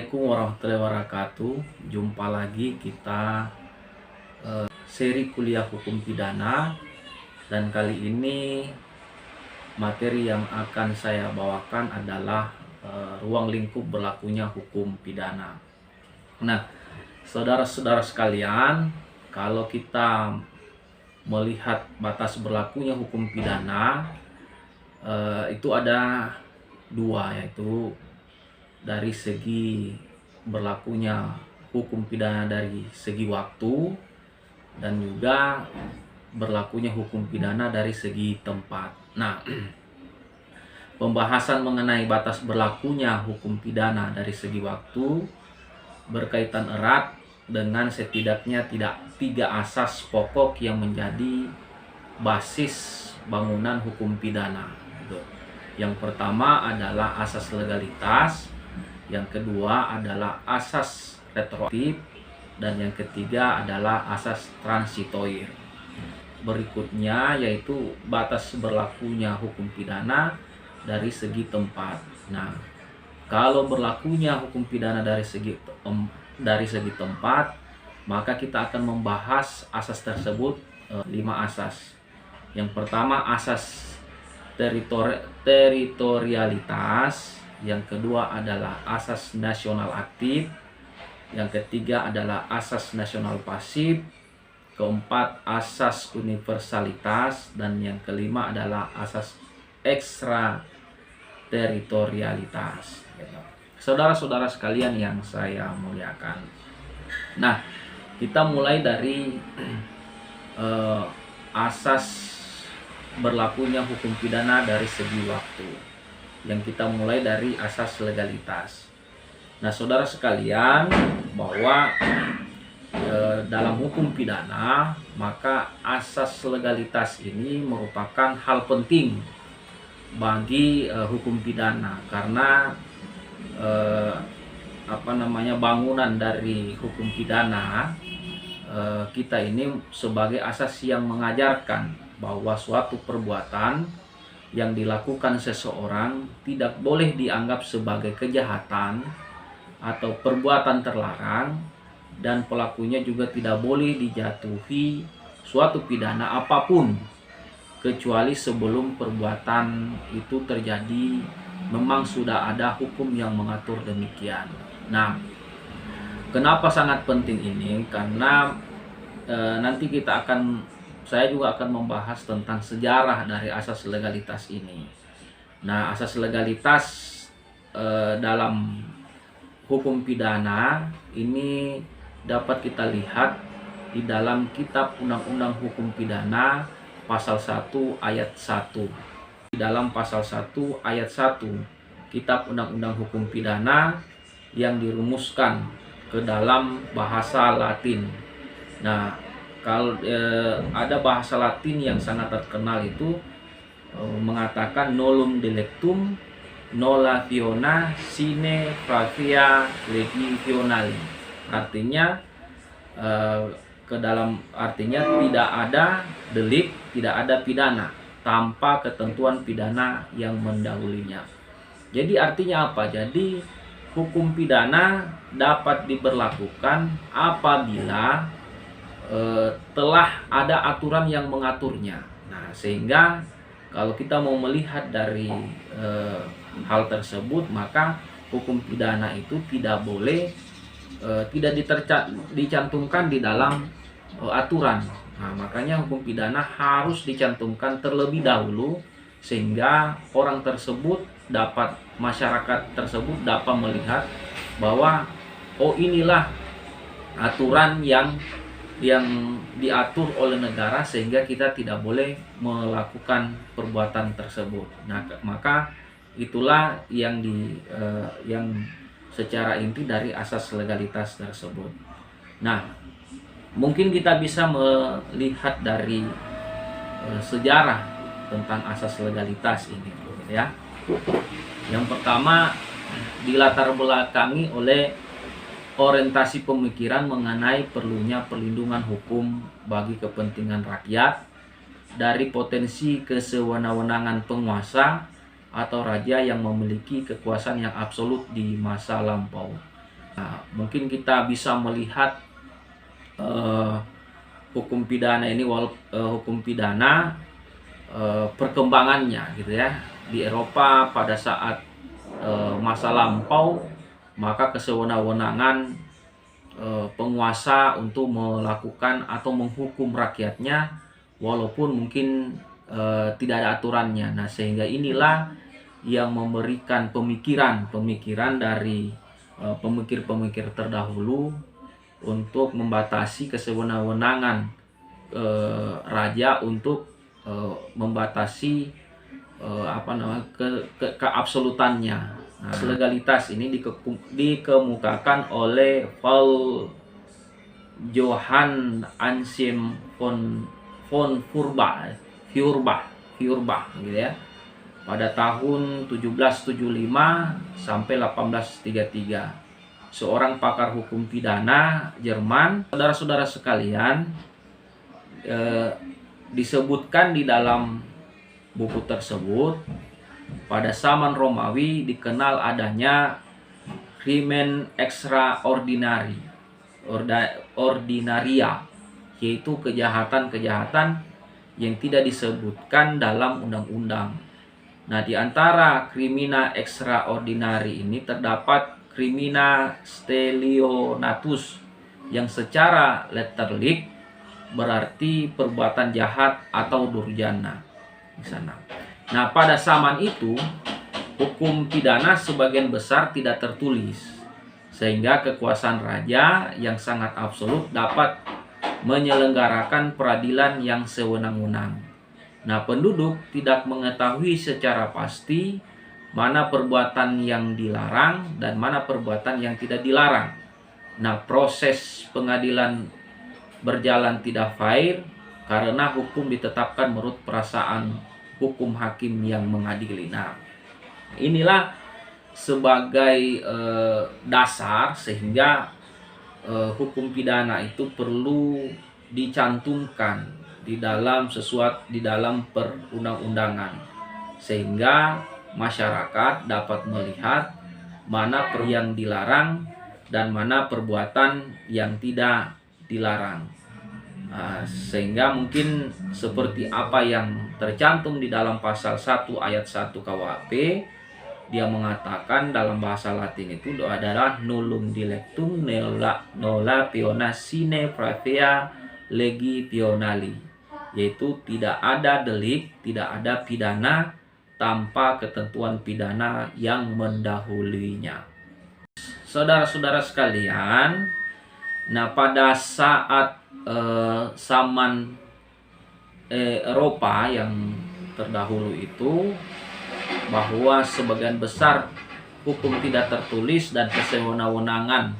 Assalamualaikum warahmatullahi wabarakatuh. Jumpa lagi kita seri kuliah hukum pidana, dan kali ini materi yang akan saya bawakan adalah ruang lingkup berlakunya hukum pidana. Nah, saudara-saudara sekalian, kalau kita melihat batas berlakunya hukum pidana, itu ada dua, yaitu dari segi berlakunya hukum pidana dari segi waktu, dan juga berlakunya hukum pidana dari segi tempat. Nah, pembahasan mengenai batas berlakunya hukum pidana dari segi waktu berkaitan erat dengan setidaknya tiga asas pokok yang menjadi basis bangunan hukum pidana. Yang pertama adalah asas legalitas, yang kedua adalah asas retroaktif, dan yang ketiga adalah asas transitoir. Berikutnya yaitu batas berlakunya hukum pidana dari segi tempat. Nah, kalau berlakunya hukum pidana dari segi tempat, maka kita akan membahas asas tersebut 5 asas. Yang pertama asas teritorialitas, yang kedua adalah asas nasional aktif, yang ketiga adalah asas nasional pasif, keempat asas universalitas, dan yang kelima adalah asas ekstra teritorialitas. Saudara-saudara sekalian yang saya muliakan, nah, kita mulai dari asas berlakunya hukum pidana dari segi waktu, yang kita mulai dari asas legalitas. Nah, saudara sekalian, bahwa dalam hukum pidana, maka asas legalitas ini merupakan hal penting bagi hukum pidana, karena bangunan dari hukum pidana kita ini sebagai asas yang mengajarkan bahwa suatu perbuatan yang dilakukan seseorang tidak boleh dianggap sebagai kejahatan atau perbuatan terlarang, dan pelakunya juga tidak boleh dijatuhi suatu pidana apapun kecuali sebelum perbuatan itu terjadi memang sudah ada hukum yang mengatur demikian. Nah, kenapa sangat penting ini? Karena nanti saya juga akan membahas tentang sejarah dari asas legalitas ini. Nah, asas legalitas dalam hukum pidana ini dapat kita lihat di dalam Kitab Undang-Undang Hukum Pidana pasal 1 ayat 1. Di dalam pasal 1 ayat 1 Kitab Undang-Undang Hukum Pidana yang dirumuskan ke dalam bahasa Latin. Nah, kalau ada bahasa Latin yang sangat terkenal itu mengatakan nolum delectum nolla fiona sine pravia legionali. Artinya tidak ada delik, tidak ada pidana tanpa ketentuan pidana yang mendahulunya. Jadi artinya apa? Jadi hukum pidana dapat diberlakukan apabila telah ada aturan yang mengaturnya. Nah, sehingga kalau kita mau melihat dari hal tersebut, maka hukum pidana itu tidak boleh tidak dicantumkan di dalam aturan. Nah, makanya hukum pidana harus dicantumkan terlebih dahulu, sehingga masyarakat tersebut dapat melihat bahwa inilah aturan yang diatur oleh negara, sehingga kita tidak boleh melakukan perbuatan tersebut. Nah, maka itulah yang secara inti dari asas legalitas tersebut. Nah, mungkin kita bisa melihat dari sejarah tentang asas legalitas ini, ya. Yang pertama, dilatar belakangi oleh orientasi pemikiran mengenai perlunya perlindungan hukum bagi kepentingan rakyat dari potensi kesewenang-wenangan penguasa atau raja yang memiliki kekuasaan yang absolut di masa lampau. Nah, mungkin kita bisa melihat hukum pidana ini, hukum pidana perkembangannya gitu ya. Di Eropa pada saat masa lampau, maka kesewenang-wenangan penguasa untuk melakukan atau menghukum rakyatnya walaupun mungkin tidak ada aturannya. Nah, sehingga inilah yang memberikan pemikiran dari pemikir-pemikir terdahulu untuk membatasi kesewenang-wenangan raja untuk membatasi keabsolutannya. Nah, legalitas ini dikemukakan oleh Paul Johann Anselm von Feuerbach gitu ya, pada tahun 1775 sampai 1833. Seorang pakar hukum pidana Jerman. Saudara-saudara sekalian, disebutkan di dalam buku tersebut, pada zaman Romawi dikenal adanya crimen ordinaria, yaitu kejahatan-kejahatan yang tidak disebutkan dalam undang-undang. Nah, di antara crimina extraordinari ini terdapat crimina stelionatus, yang secara letterlik berarti perbuatan jahat atau durjana di sana. Nah, pada zaman itu hukum pidana sebagian besar tidak tertulis, sehingga kekuasaan raja yang sangat absolut dapat menyelenggarakan peradilan yang sewenang-wenang. Nah, penduduk tidak mengetahui secara pasti mana perbuatan yang dilarang dan mana perbuatan yang tidak dilarang. Nah, proses pengadilan berjalan tidak fair karena hukum ditetapkan menurut perasaan hukum hakim yang mengadili. Nah, inilah sebagai dasar sehingga hukum pidana itu perlu dicantumkan di dalam perundang-undangan, sehingga masyarakat dapat melihat mana yang dilarang dan mana perbuatan yang tidak dilarang. Sehingga mungkin seperti apa yang tercantum di dalam pasal 1 ayat 1 KUHP, dia mengatakan dalam bahasa Latin itu adalah nullum dilectum nola peona sine pravea legi pionali, yaitu tidak ada delik, tidak ada pidana tanpa ketentuan pidana yang mendahulunya. Saudara-saudara sekalian, nah pada saat zaman Eropa yang terdahulu itu, bahwa sebagian besar hukum tidak tertulis dan kesewenang-wenangan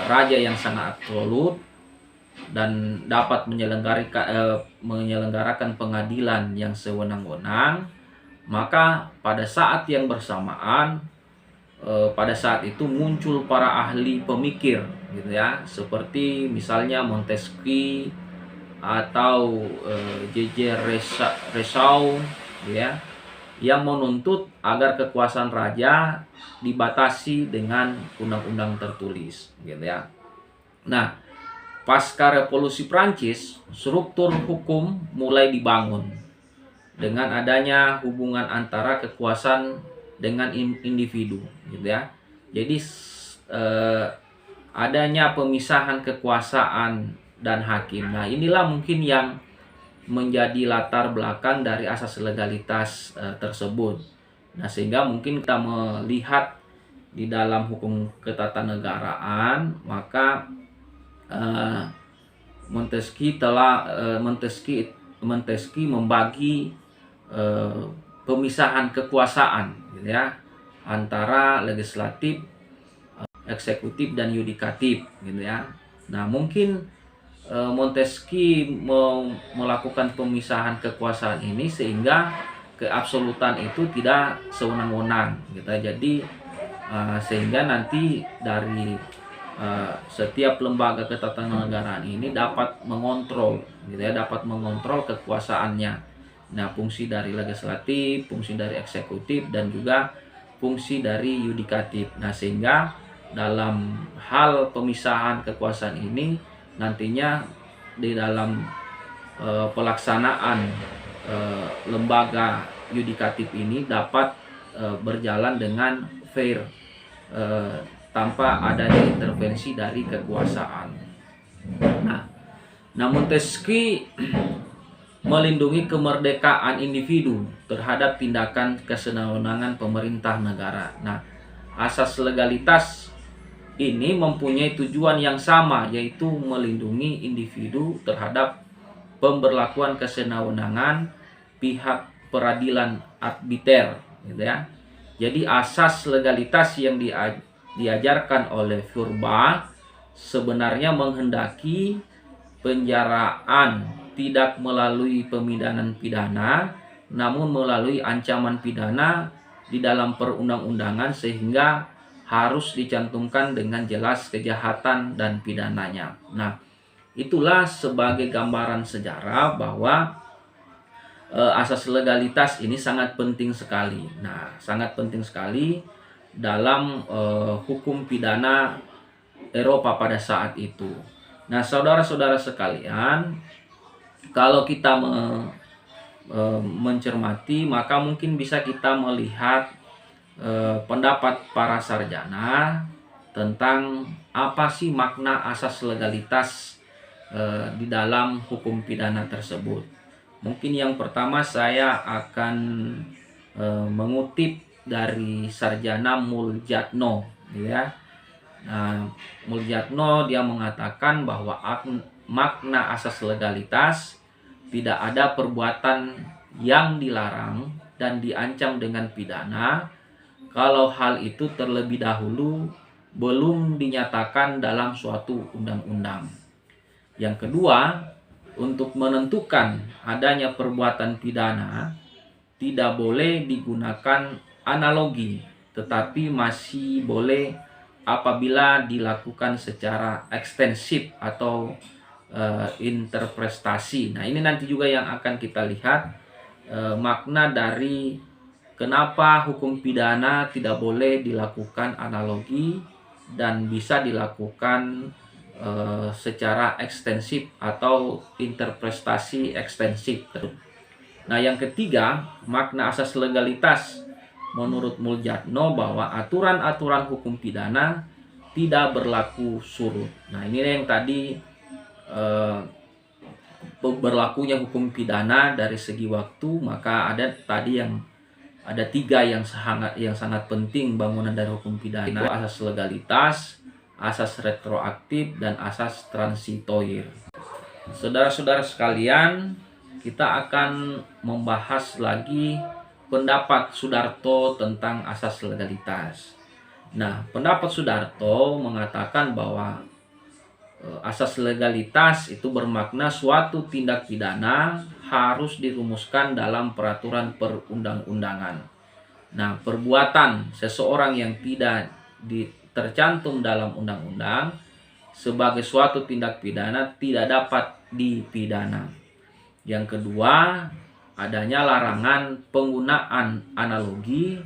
raja yang sangat absolut dan dapat menyelenggarakan pengadilan yang sewenang-wenang, maka pada saat yang bersamaan pada saat itu muncul para ahli pemikir gitu ya, seperti misalnya Montesquieu atau J.J. Rousseau ya, yang menuntut agar kekuasaan raja dibatasi dengan undang-undang tertulis gitu ya. Nah, pasca revolusi Prancis, struktur hukum mulai dibangun dengan adanya hubungan antara kekuasaan dengan individu gitu ya. Jadi adanya pemisahan kekuasaan dan hakim. Nah, inilah mungkin yang menjadi latar belakang dari asas legalitas tersebut. Nah, sehingga mungkin kita melihat di dalam hukum ketatanegaraan, maka Montesquieu membagi pemisahan kekuasaan gitu ya, antara legislatif, eksekutif dan yudikatif gitu ya. Nah, mungkin Montesquieu melakukan pemisahan kekuasaan ini sehingga keabsolutan itu tidak sewenang-wenang gitu. Jadi sehingga nanti dari setiap lembaga ketatanegaraan ini dapat mengontrol gitu ya, dapat mengontrol kekuasaannya. Nah, fungsi dari legislatif, fungsi dari eksekutif dan juga fungsi dari yudikatif. Nah, sehingga dalam hal pemisahan kekuasaan ini nantinya di dalam pelaksanaan lembaga yudikatif ini dapat berjalan dengan fair, tanpa adanya intervensi dari kekuasaan. Nah, Montesquieu melindungi kemerdekaan individu terhadap tindakan kesewenang-wenangan pemerintah negara. Nah, asas legalitas ini mempunyai tujuan yang sama, yaitu melindungi individu terhadap pemberlakuan kesewenang-wenangan pihak peradilan arbiter, gitu ya. Jadi asas legalitas yang diajarkan oleh Feuerbach sebenarnya menghendaki penjaraan tidak melalui pemidanan pidana, namun melalui ancaman pidana di dalam perundang-undangan, sehingga harus dicantumkan dengan jelas kejahatan dan pidananya. Nah, itulah sebagai gambaran sejarah bahwa asas legalitas ini sangat penting sekali. Nah, sangat penting sekali dalam hukum pidana Eropa pada saat itu. Nah, saudara-saudara sekalian, kalau kita mencermati, maka mungkin bisa kita melihat pendapat para sarjana tentang apa sih makna asas legalitas di dalam hukum pidana tersebut. Mungkin yang pertama saya akan mengutip dari sarjana Muljatno, ya. Nah, Muljatno dia mengatakan bahwa makna asas legalitas tidak ada perbuatan yang dilarang dan diancam dengan pidana kalau hal itu terlebih dahulu belum dinyatakan dalam suatu undang-undang. Yang kedua, untuk menentukan adanya perbuatan pidana tidak boleh digunakan analogi, tetapi masih boleh apabila dilakukan secara ekstensif atau interpretasi. Nah, ini nanti juga yang akan kita lihat makna dari kenapa hukum pidana tidak boleh dilakukan analogi dan bisa dilakukan secara ekstensif atau interpretasi ekstensif. Nah, yang ketiga, makna asas legalitas menurut Muljatno bahwa aturan-aturan hukum pidana tidak berlaku surut. Nah, ini yang tadi berlakunya hukum pidana dari segi waktu, maka ada tadi ada tiga yang sangat penting bangunan dari hukum pidana, itu asas legalitas, asas retroaktif, dan asas transitoir. Saudara-saudara sekalian, kita akan membahas lagi pendapat Sudarto tentang asas legalitas. Nah, pendapat Sudarto mengatakan bahwa asas legalitas itu bermakna suatu tindak pidana harus dirumuskan dalam peraturan perundang-undangan. Nah, perbuatan seseorang yang tidak tercantum dalam undang-undang sebagai suatu tindak pidana tidak dapat dipidana. Yang kedua, adanya larangan penggunaan analogi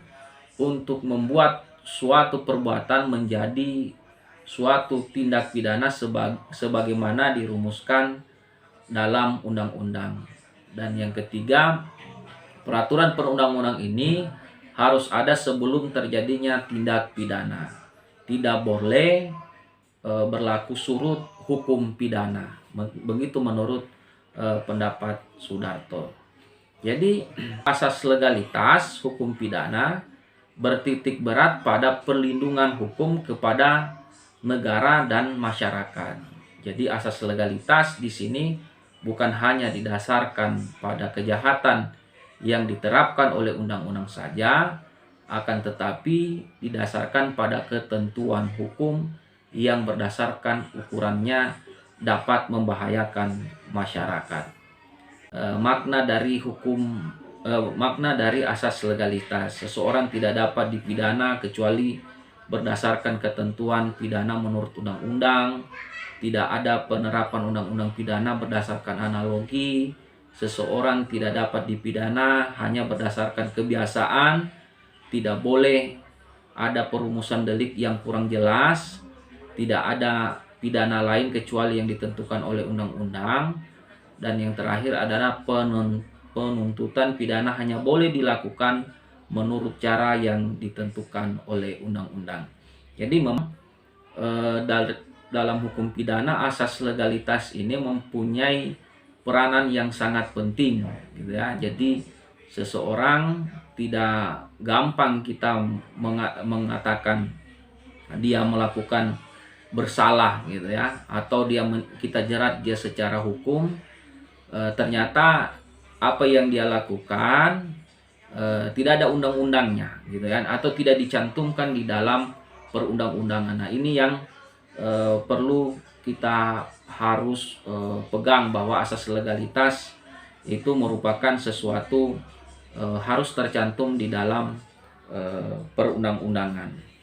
untuk membuat suatu perbuatan menjadi suatu tindak pidana sebagaimana dirumuskan dalam undang-undang. Dan yang ketiga, peraturan perundang-undang ini harus ada sebelum terjadinya tindak pidana. Tidak boleh berlaku surut hukum pidana. Begitu menurut pendapat Sudarto. Jadi, asas legalitas hukum pidana bertitik berat pada perlindungan hukum kepada negara dan masyarakat. Jadi asas legalitas di sini bukan hanya didasarkan pada kejahatan yang diterapkan oleh undang-undang saja, akan tetapi didasarkan pada ketentuan hukum yang berdasarkan ukurannya dapat membahayakan masyarakat. Makna dari asas legalitas, seseorang tidak dapat dipidana kecuali berdasarkan ketentuan pidana menurut undang-undang. Tidak ada penerapan undang-undang pidana berdasarkan analogi. Seseorang tidak dapat dipidana hanya berdasarkan kebiasaan. Tidak boleh ada perumusan delik yang kurang jelas, tidak ada pidana lain kecuali yang ditentukan oleh undang-undang, dan yang terakhir adalah penuntutan pidana hanya boleh dilakukan menurut cara yang ditentukan oleh undang-undang. Jadi dalam hukum pidana asas legalitas ini mempunyai peranan yang sangat penting, gitu ya. Jadi seseorang tidak gampang kita mengatakan dia melakukan bersalah, gitu ya, atau kita jerat dia secara hukum. Ternyata apa yang dia lakukan tidak ada undang-undangnya, gitu kan, atau tidak dicantumkan di dalam perundang-undangan. Nah, ini yang perlu kita harus pegang, bahwa asas legalitas itu merupakan sesuatu harus tercantum di dalam perundang-undangan.